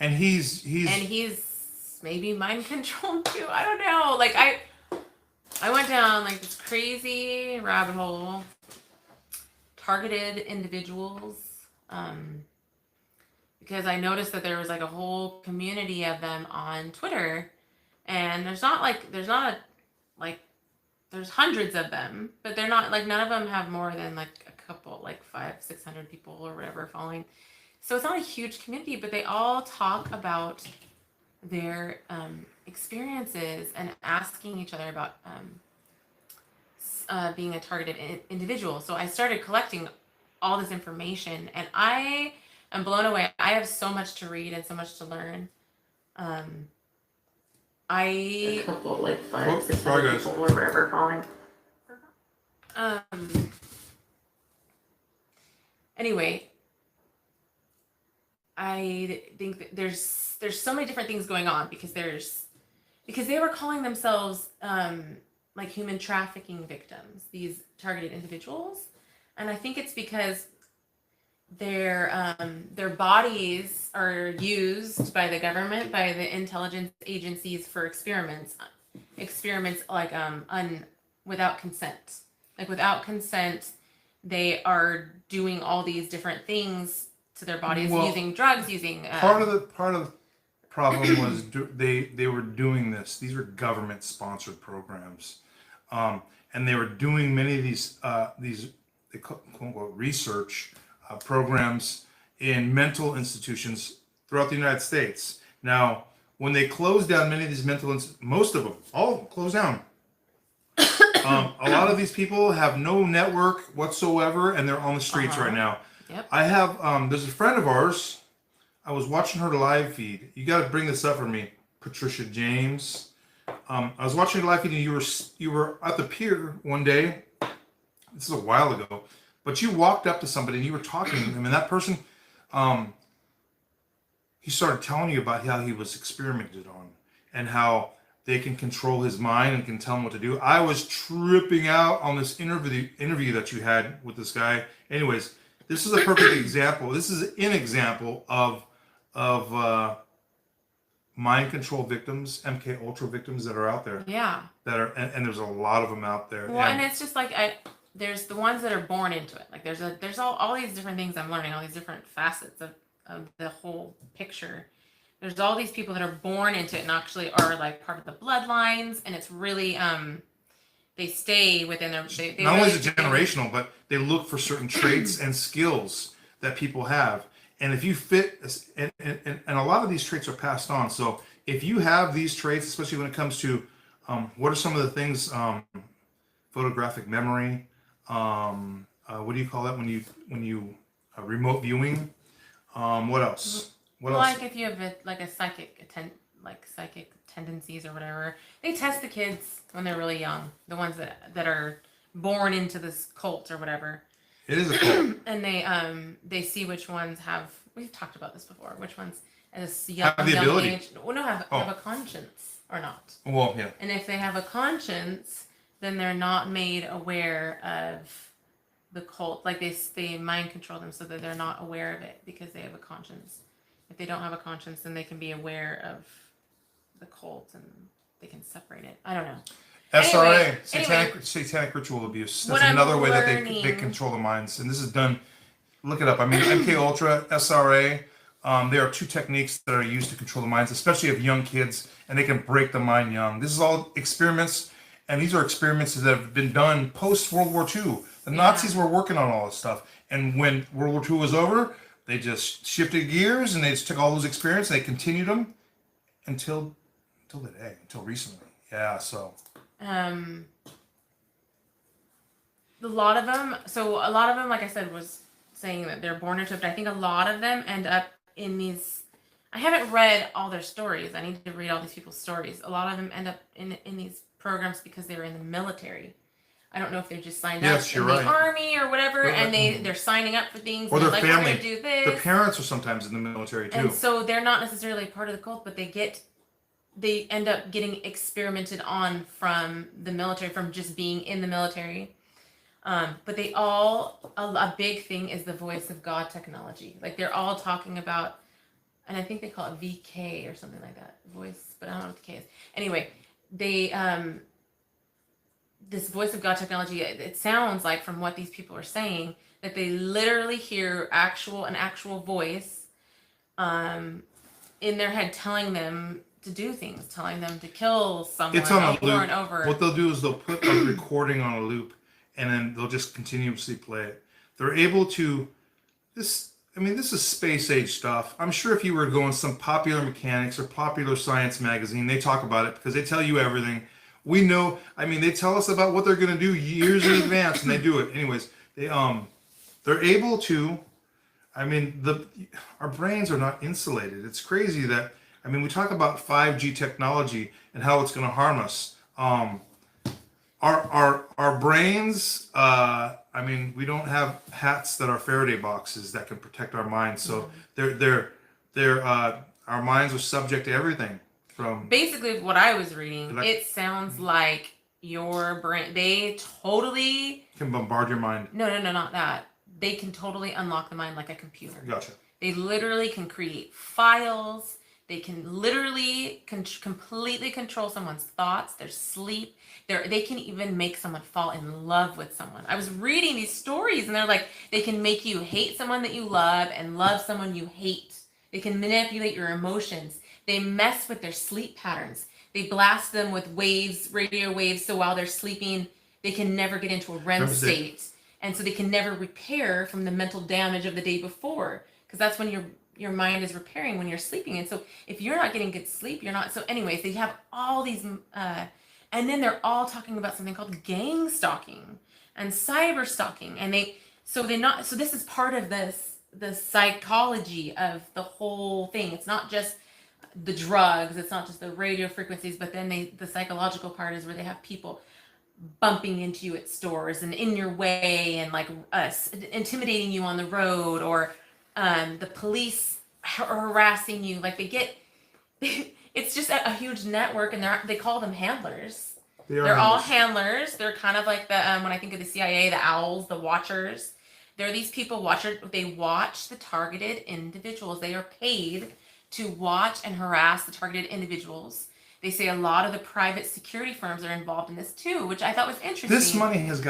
And he's maybe mind controlled too. I don't know. Like I went down like this crazy rabbit hole, targeted individuals, um, because I noticed that there was like a whole community of them on Twitter, and there's not a like there's hundreds of them, but they're not like none of them have more than like a couple, like 500-600 people or whatever following. So it's not a huge community, but they all talk about their experiences and asking each other about being a targeted individual. So I started collecting all this information, and I am blown away. I have so much to read and so much to learn. Um, A I couple, like Oh, five, six sorry, hundred guys. people or whatever following. um, anyway, I think that there's so many different things going on because they were calling themselves like human trafficking victims, these targeted individuals, and I think it's because their bodies are used by the government, by the intelligence agencies for experiments like without consent, like without consent, they are doing all these different things to their bodies, Well, using drugs, using part of the problem was they were doing this. These were government sponsored programs, and they were doing many of these they quote unquote research programs in mental institutions throughout the United States. Now, when they closed down many of these most of them, all closed down. A lot of these people have no network whatsoever, and they're on the streets right now. Yep. I have there's a friend of ours. I was watching her live feed. You got to bring this up for me, Patricia James. I was watching her live feed, and you were at the pier one day. This is a while ago, but you walked up to somebody and you were talking to them, and that person, he started telling you about how he was experimented on and how they can control his mind and can tell him what to do. I was tripping out on this interview that you had with this guy. Anyways, this is a perfect example. This is an example of mind control victims, MK Ultra victims that are out there. Yeah. That are and there's a lot of them out there. Well, and it's just like there's the ones that are born into it. Like there's all these different things I'm learning, all these different facets of the whole picture. There's all these people that are born into it and actually are like part of the bloodlines, and it's really they stay within their. They Not only really is it generational, but they look for certain traits and skills that people have. And if you fit, and a lot of these traits are passed on. So if you have these traits, especially when it comes to what are some of the things, photographic memory, what do you call that when you remote viewing? What else? What else? like if you have like a psychic tendencies or whatever, they test the kids when they're really young, the ones that are born into this cult or whatever. It is a cult. And they see which ones have. We've talked about this before. Which ones at a young, Have the young ability. age, well, no, have a conscience or not. Well, yeah. And if they have a conscience, then they're not made aware of the cult. Like they mind control them so that they're not aware of it because they have a conscience. If they don't have a conscience, then they can be aware of the cult and they can separate it. I don't know. SRA, Anyway, satanic ritual abuse. what That's I'm another way that learning- they control the minds. And this is done. Look it up. I mean, MK Ultra, SRA. There are two techniques that are used to control the minds, especially of young kids, and they can break the mind young. This is all experiments, and these are experiments that have been done post World War II. The Nazis were working on all this stuff, and when World War II was over, they just shifted gears and they just took all those experiences and they continued them until today, until recently. Yeah, so. A lot of them. So a lot of them, like I said, was saying that they're born into it. But I think a lot of them end up in these. I haven't read all their stories. I need to read all these people's stories. A lot of them end up in these programs because they were in the military. I don't know if they're just signed up in the army or whatever, and they're signing up for things. Or and their like, family. we're gonna do this. Their parents are sometimes in the military too. And so they're not necessarily part of the cult, but they end up getting experimented on from the military, from just being in the military. But they all, a big thing is the voice of God technology. Like they're all talking about and I think they call it VK or something like that, voice, but I don't know what the K is. Anyway, they this voice of God technology, it sounds like from what these people are saying that they literally hear an actual voice in their head telling them to do things, telling them to kill someone It's on a over loop. and over. What they'll do is they'll put a recording on a loop, and then they'll just continuously play it. They're able to this. I mean, this is space age stuff. I'm sure if you were going some Popular Mechanics or Popular Science magazine, they talk about it because they tell you everything. We know. I mean, they tell us about what they're going to do years in advance, and they do it. Anyways, they're able to. I mean, our brains are not insulated. It's crazy that. I mean, we talk about 5G technology and how it's going to harm us. Our brains. I mean, we don't have hats that are Faraday boxes that can protect our minds. So our minds are subject to everything. From basically what I was reading, Like- it sounds like your brain. They totally can bombard your mind. no, not that. They can totally unlock the mind like a computer. Gotcha. They literally can create files. They can literally completely control someone's thoughts, their sleep. They can even make someone fall in love with someone. I was reading these stories and they're like, they can make you hate someone that you love and love someone you hate. They can manipulate your emotions. They mess with their sleep patterns. They blast them with waves, radio waves, so while they're sleeping, they can never get into a REM state. And so they can never repair from the mental damage of the day before, because that's when your mind is repairing when you're sleeping. And so if you're not getting good sleep, you're not. So anyways, they have all these, and then they're all talking about something called gang stalking and cyber stalking. And so this is part of the psychology of the whole thing. It's not just the drugs, it's not just the radio frequencies, but then the psychological part is where they have people bumping into you at stores and in your way and like intimidating you on the road, or the police harassing you. Like they get, it's just a huge network, and they call them handlers. They're all handlers. They're kind of like the when I think of the CIA, the owls, the watchers. They're these people they watch the targeted individuals. They are paid to watch and harass the targeted individuals. They say a lot of the private security firms are involved in this too, which I thought was interesting. This money has got